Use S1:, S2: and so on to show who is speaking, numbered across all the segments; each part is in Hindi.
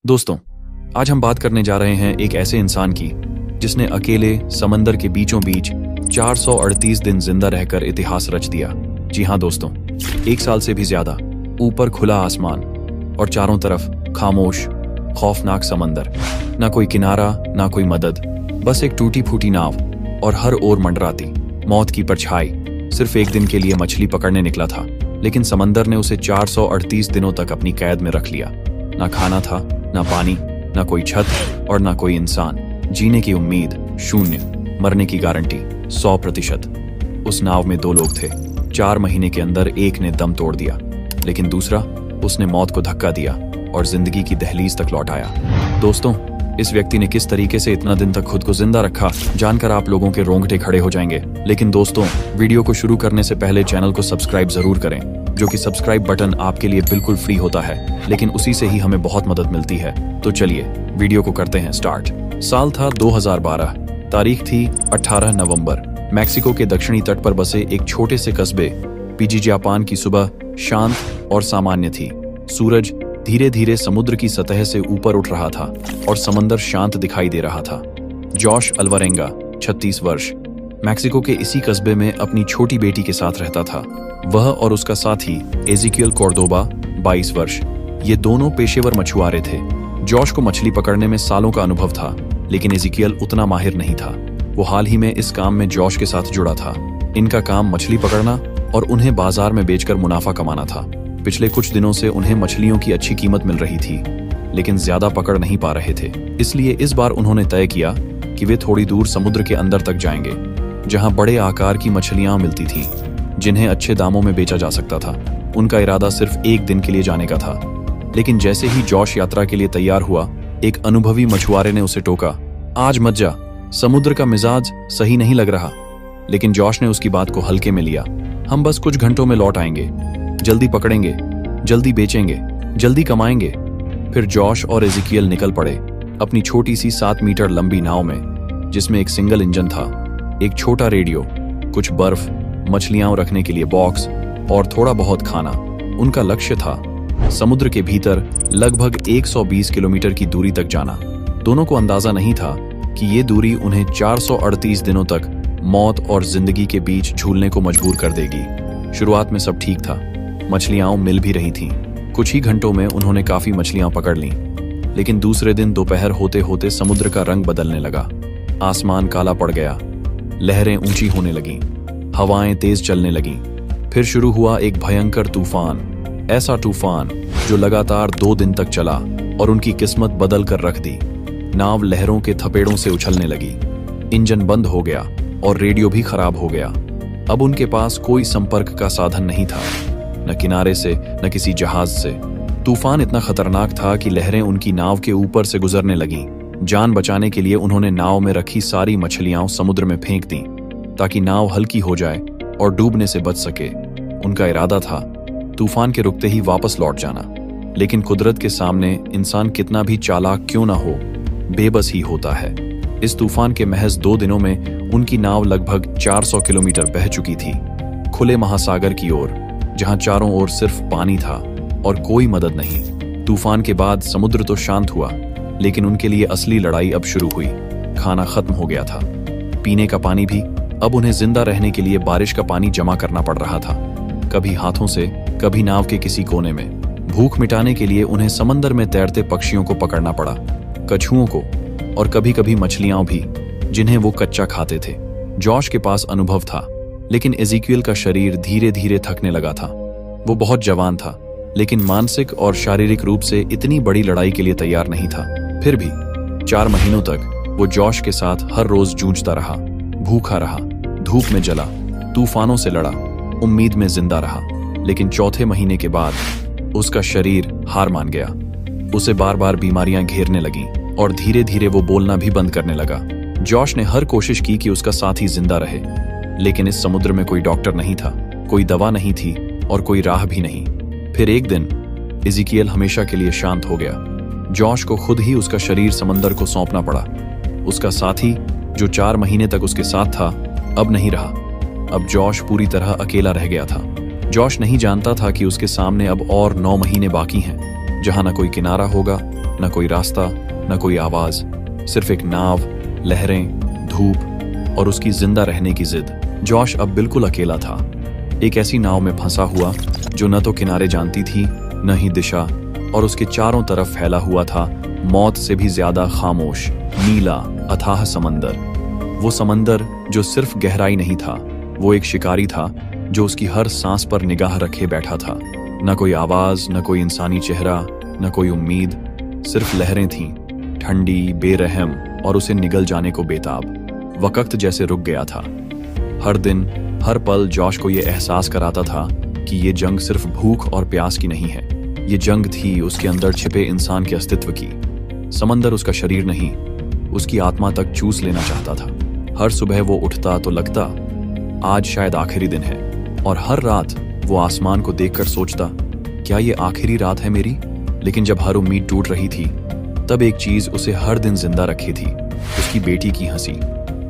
S1: दोस्तों, आज हम बात करने जा रहे हैं एक ऐसे इंसान की जिसने अकेले समंदर के बीचों बीच 438 दिन जिंदा रहकर इतिहास रच दिया। जी हाँ दोस्तों, 1 साल से भी ज्यादा। ऊपर खुला आसमान और चारों तरफ खामोश खौफनाक समंदर। ना कोई किनारा, ना कोई मदद, बस एक टूटी फूटी नाव और हर ओर मंडराती मौत की परछाई। सिर्फ एक दिन के लिए मछली पकड़ने निकला था, लेकिन समंदर ने उसे 438 दिनों तक अपनी कैद में रख लिया। ना खाना था, ना पानी, ना कोई छत और ना कोई इंसान। जीने की उम्मीद शून्य, मरने की गारंटी 100%। उस नाव में 2 लोग थे। 4 महीने के अंदर एक ने दम तोड़ दिया, लेकिन दूसरा, उसने मौत को धक्का दिया और जिंदगी की दहलीज तक लौट आया। दोस्तों, इस व्यक्ति ने किस तरीके से इतना दिन तक खुद को जिंदा रखा, जानकर आप लोगों के रोंगटे खड़े हो जाएंगे। लेकिन दोस्तों, वीडियो को शुरू करने से पहले चैनल को सब्सक्राइब जरूर करें, जो कि सब्सक्राइब बटन आपके लिए बिल्कुल फ्री होता है, लेकिन उसी से ही हमें बहुत मदद मिलती है। तो चलिए वीडियो को करते हैं स्टार्ट। साल था 2012, तारीख थी 18 नवंबर। मैक्सिको के दक्षिणी तट पर बसे एक छोटे से कस्बे पिजिजापान की सुबह शांत और सामान्य थी। सूरज धीरे धीरे समुद्र की सतह से ऊपर उठ रहा था और समंदर शांत दिखाई दे रहा था। जॉश अल्वारेंगा 36 वर्ष मैक्सिको के इसी कस्बे में अपनी छोटी बेटी के साथ रहता था। वह और उसका साथी एजिकियल कोर्दोबा 22 वर्ष, ये दोनों पेशेवर मछुआरे थे। जॉश को मछली पकड़ने में सालों का अनुभव था, लेकिन एजिकियल उतना माहिर नहीं था। वो हाल ही में इस काम में जॉश के साथ जुड़ा था। इनका काम मछली पकड़ना और उन्हें बाजार में बेचकर मुनाफा कमाना था। पिछले कुछ दिनों से उन्हें मछलियों की अच्छी कीमत मिल रही थी, लेकिन ज्यादा पकड़ नहीं पा रहे थे। इसलिए इस बार उन्होंने तय किया कि वे थोड़ी दूर समुद्र के अंदर तक जाएंगे, जहां बड़े आकार की मछलियां मिलती थीं, जिन्हें अच्छे दामों में बेचा जा सकता था। उनका इरादा सिर्फ एक दिन के लिए जाने का था, लेकिन जैसे ही जॉश यात्रा के लिए तैयार हुआ, एक अनुभवी मछुआरे ने उसे टोका, आज मत जा, समुद्र का मिजाज सही नहीं लग रहा। लेकिन जॉश ने उसकी बात को हल्के में लिया। हम बस कुछ घंटों में लौट आएंगे, जल्दी पकड़ेंगे, जल्दी बेचेंगे, जल्दी कमाएंगे। फिर जॉश और एजिकियल निकल पड़े अपनी छोटी सी 7 मीटर लंबी नाव में, जिसमें एक सिंगल इंजन था, एक छोटा रेडियो, कुछ बर्फ, मछलियां रखने के लिए बॉक्स और थोड़ा बहुत खाना। उनका लक्ष्य था समुद्र के भीतर लगभग 120 किलोमीटर की दूरी तक जाना। दोनों को अंदाजा नहीं था कि ये दूरी उन्हें 438 दिनों तक मौत और जिंदगी के बीच झूलने को मजबूर कर देगी। शुरुआत में सब ठीक था, मछलियां मिल भी रही थीं। कुछ ही घंटों में उन्होंने काफी मछलियां पकड़ लीं। लेकिन दूसरे दिन दोपहर होते होते समुद्र का रंग बदलने लगा। आसमान काला पड़ गया, लहरें ऊंची होने लगीं, हवाएं तेज चलने लगीं। फिर शुरू हुआ एक भयंकर तूफान, ऐसा तूफान जो लगातार 2 दिन तक चला और उनकी किस्मत बदल कर रख दी। नाव लहरों के थपेड़ों से उछलने लगी, इंजन बंद हो गया और रेडियो भी खराब हो गया। अब उनके पास कोई संपर्क का साधन नहीं था, न किनारे से, न किसी जहाज से। तूफान इतना खतरनाक था कि लहरें उनकी नाव के ऊपर से गुजरने लगीं। जान बचाने के लिए उन्होंने नाव में रखी सारी मछलियां समुद्र में फेंक दी, ताकि नाव हल्की हो जाए और डूबने से बच सके। उनका इरादा था तूफान के रुकते ही वापस लौट जाना, लेकिन कुदरत के सामने इंसान कितना भी चालाक क्यों न हो, बेबस ही होता है। इस तूफान के महज 2 दिनों में उनकी नाव लगभग 400 किलोमीटर बह चुकी थी, खुले महासागर की ओर, जहां चारों ओर सिर्फ पानी था और कोई मदद नहीं। तूफान के बाद समुद्र तो शांत हुआ, लेकिन उनके लिए असली लड़ाई अब शुरू हुई। खाना खत्म हो गया था, पीने का पानी भी। अब उन्हें जिंदा रहने के लिए बारिश का पानी जमा करना पड़ रहा था, कभी हाथों से, कभी नाव के किसी कोने में। भूख मिटाने के लिए उन्हें समंदर में तैरते पक्षियों को पकड़ना पड़ा, कछुओं को, और कभी कभी मछलियां भी, जिन्हें वो कच्चा खाते थे। जॉश के पास अनुभव था, लेकिन एजिकियल का शरीर धीरे धीरे थकने लगा था। वो बहुत जवान था, लेकिन मानसिक और शारीरिक रूप से इतनी बड़ी लड़ाई के लिए तैयार नहीं था। फिर भी 4 महीनों तक वो जॉश के साथ हर रोज जूझता रहा, भूखा रहा, धूप में जला, तूफानों से लड़ा, उम्मीद में जिंदा रहा। लेकिन 4थे महीने के बाद उसका शरीर हार मान गया। उसे बार बार बीमारियां घेरने लगीं और धीरे धीरे वो बोलना भी बंद करने लगा। जॉश ने हर कोशिश की कि उसका साथी जिंदा रहे, लेकिन इस समुद्र में कोई डॉक्टर नहीं था, कोई दवा नहीं थी और कोई राह भी नहीं। फिर एक दिन एजिकियल हमेशा के लिए शांत हो गया। जॉश को खुद ही उसका शरीर समंदर को सौंपना पड़ा। उसका साथी, जो 4 महीने तक उसके साथ था, अब नहीं रहा। अब जॉश पूरी तरह अकेला रह गया था। जॉश नहीं जानता था कि उसके सामने अब और 9 महीने बाकी हैं, जहां न कोई किनारा होगा, न कोई रास्ता, न कोई आवाज, सिर्फ एक नाव, लहरें, धूप और उसकी जिंदा रहने की जिद। जॉश अब बिल्कुल अकेला था, एक ऐसी नाव में फंसा हुआ जो न तो किनारे जानती थी न ही दिशा, और उसके चारों तरफ फैला हुआ था मौत से भी ज्यादा खामोश नीला अथाह समंदर। वो समंदर जो सिर्फ गहराई नहीं था, वो एक शिकारी था जो उसकी हर सांस पर निगाह रखे बैठा था। न कोई आवाज, न कोई इंसानी चेहरा, न कोई उम्मीद, सिर्फ लहरें थीं, ठंडी, बेरहम और उसे निगल जाने को बेताब। वक्त जैसे रुक गया था। हर दिन, हर पल जॉश को ये एहसास कराता था कि ये जंग सिर्फ भूख और प्यास की नहीं है, ये जंग थी उसके अंदर छिपे इंसान के अस्तित्व की। समंदर उसका शरीर नहीं, उसकी आत्मा तक चूस लेना चाहता था। हर सुबह वो उठता तो लगता आज शायद आखिरी दिन है, और हर रात वो आसमान को देखकर सोचता क्या ये आखिरी रात है मेरी। लेकिन जब हर उम्मीद टूट रही थी, तब एक चीज उसे हर दिन जिंदा रखी थी, उसकी बेटी की हंसी,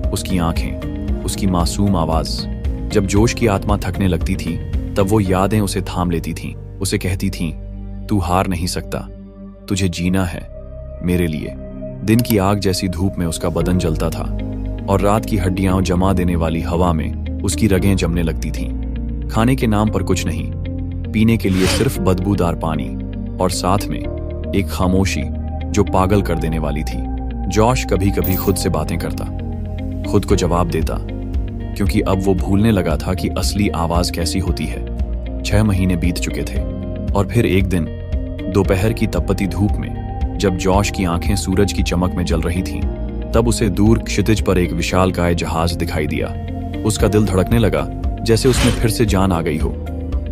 S1: उसकी आंखें, उसकी मासूम आवाज। जब जोश की आत्मा थकने लगती थी, तब वो यादें उसे थाम लेती थीं, उसे कहती थीं तू हार नहीं सकता, तुझे जीना है मेरे लिए। दिन की आग जैसी धूप में उसका बदन जलता था, और रात की हड्डियां जमा देने वाली हवा में उसकी रगें जमने लगती थीं। खाने के नाम पर कुछ नहीं, पीने के लिए सिर्फ बदबूदार पानी, और साथ में एक खामोशी जो पागल कर देने वाली थी। जॉश कभी कभी खुद से बातें करता, खुद को जवाब देता, क्योंकि अब वो भूलने लगा था कि असली आवाज कैसी होती है। 6 महीने बीत चुके थे, और फिर एक दिन दोपहर की तपती धूप में जब जॉश की आंखें सूरज की चमक में जल रही थीं, तब उसे दूर क्षितिज पर एक विशालकाय जहाज दिखाई दिया। उसका दिल धड़कने लगा, जैसे उसमें फिर से जान आ गई हो।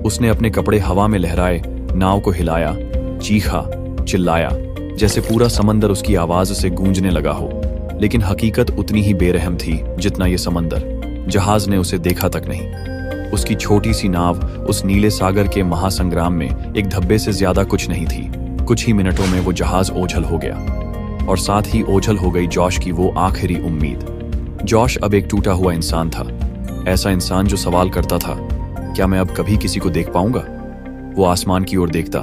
S1: उसने अपने कपड़े हवा में लहराए, नाव को हिलाया, चीखा, चिल्लाया, जैसे पूरा समंदर उसकी आवाज से गूंजने लगा हो। लेकिन हकीकत उतनी ही बेरहम थी जितना ये समंदर। जहाज ने उसे देखा तक नहीं। उसकी छोटी सी नाव उस नीले सागर के महासंग्राम में एक धब्बे से ज्यादा कुछ नहीं थी। कुछ ही मिनटों में वो जहाज ओझल हो गया, और साथ ही ओझल हो गई जॉश की वो आखिरी उम्मीद। जॉश अब एक टूटा हुआ इंसान था, ऐसा इंसान जो सवाल करता था क्या मैं अब कभी किसी को देख पाऊंगा। वो आसमान की ओर देखता,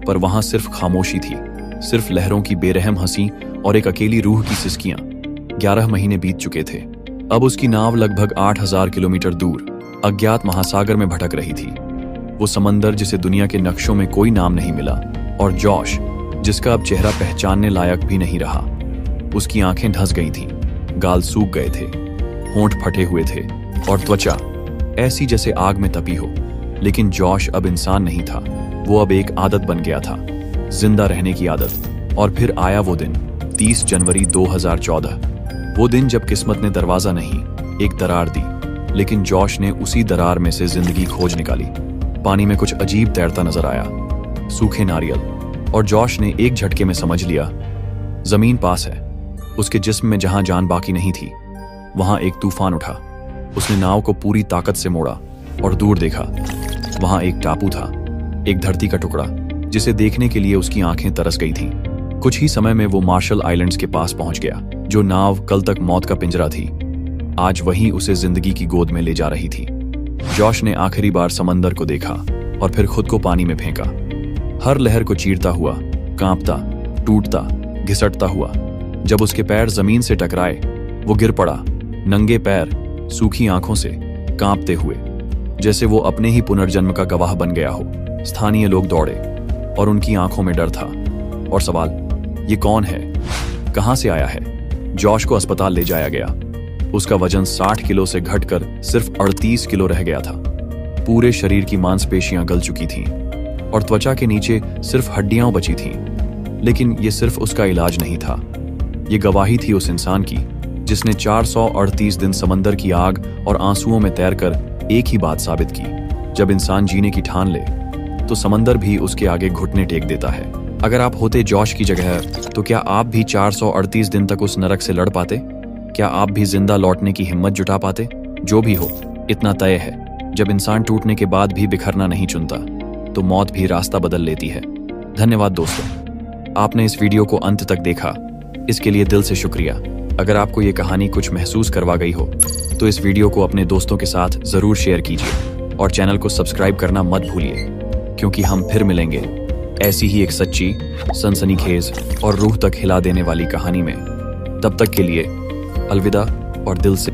S1: पर वहां सिर्फ खामोशी थी, सिर्फ लहरों की बेरहम हंसी और एक अकेली रूह की सिसकियां। 11 महीने बीत चुके थे। अब उसकी नाव लगभग 8000 किलोमीटर दूर अज्ञात महासागर में भटक रही थी। वो समंदर जिसे दुनिया के नक्शों में कोई नाम नहीं मिला, और जॉश जिसका अब चेहरा पहचानने लायक भी नहीं रहा। उसकी आंखें धंस गई थीं, गाल सूख गए थे, होंठ फटे हुए थे, और त्वचा ऐसी जैसे आग में तपी हो। लेकिन जॉश अब इंसान नहीं था, वो अब एक आदत बन गया था, जिंदा रहने की आदत। और फिर आया वो दिन, 30 जनवरी 2014। वो दिन जब किस्मत ने दरवाजा नहीं, एक दरार दी, लेकिन जॉश ने उसी दरार में से जिंदगी खोज निकाली। पानी में कुछ अजीब तैरता नजर आया, सूखे नारियल, और जॉश ने एक झटके में समझ लिया जमीन पास है। उसके जिस्म में जहां जान बाकी नहीं थी, वहां एक तूफान उठा। उसने नाव को पूरी ताकत से मोड़ा और दूर देखा। वहां एक टापू था, एक धरती का टुकड़ा जिसे देखने के लिए उसकी आंखें तरस गई थीं। कुछ ही समय में वो मार्शल आइलैंड्स के पास पहुंच गया। जो नाव कल तक मौत का पिंजरा थी, आज वही उसे जिंदगी की गोद में ले जा रही थी। जॉश ने आखिरी बार समंदर को देखा और फिर खुद को पानी में फेंका, हर लहर को चीरता हुआ, कांपता, टूटता, घिसटता हुआ। जब उसके पैर जमीन से टकराए, वो गिर पड़ा, नंगे पैर, सूखी आंखों से, कांपते हुए, जैसे वो अपने ही पुनर्जन्म का गवाह बन गया हो। स्थानीय लोग दौड़े और उनकी आंखों में डर था और सवाल, ये कौन है, कहां से आया है। जॉश को अस्पताल ले जाया गया। उसका वजन 60 किलो से घटकर सिर्फ 38 किलो रह गया था। पूरे शरीर की मांसपेशियां गल चुकी थीं और त्वचा के नीचे सिर्फ हड्डियां बची थीं। लेकिन ये सिर्फ उसका इलाज नहीं था, ये गवाही थी उस इंसान की जिसने 438 दिन समंदर की आग और आंसुओं में तैरकर एक ही बात साबित की, जब इंसान जीने की ठान ले तो समंदर भी उसके आगे घुटने टेक देता है। अगर आप होते जॉश की जगह, तो क्या आप भी 438 दिन तक उस नरक से लड़ पाते? क्या आप भी जिंदा लौटने की हिम्मत जुटा पाते? जो भी हो, इतना तय है, जब इंसान टूटने के बाद भी बिखरना नहीं चुनता, तो मौत भी रास्ता बदल लेती है। धन्यवाद दोस्तों, आपने इस वीडियो को अंत तक देखा, इसके लिए दिल से शुक्रिया। अगर आपको ये कहानी कुछ महसूस करवा गई हो, तो इस वीडियो को अपने दोस्तों के साथ जरूर शेयर कीजिए और चैनल को सब्सक्राइब करना मत भूलिए, क्योंकि हम फिर मिलेंगे ऐसी ही एक सच्ची, सनसनीखेज और रूह तक हिला देने वाली कहानी में। तब तक के लिए अलविदा और दिल से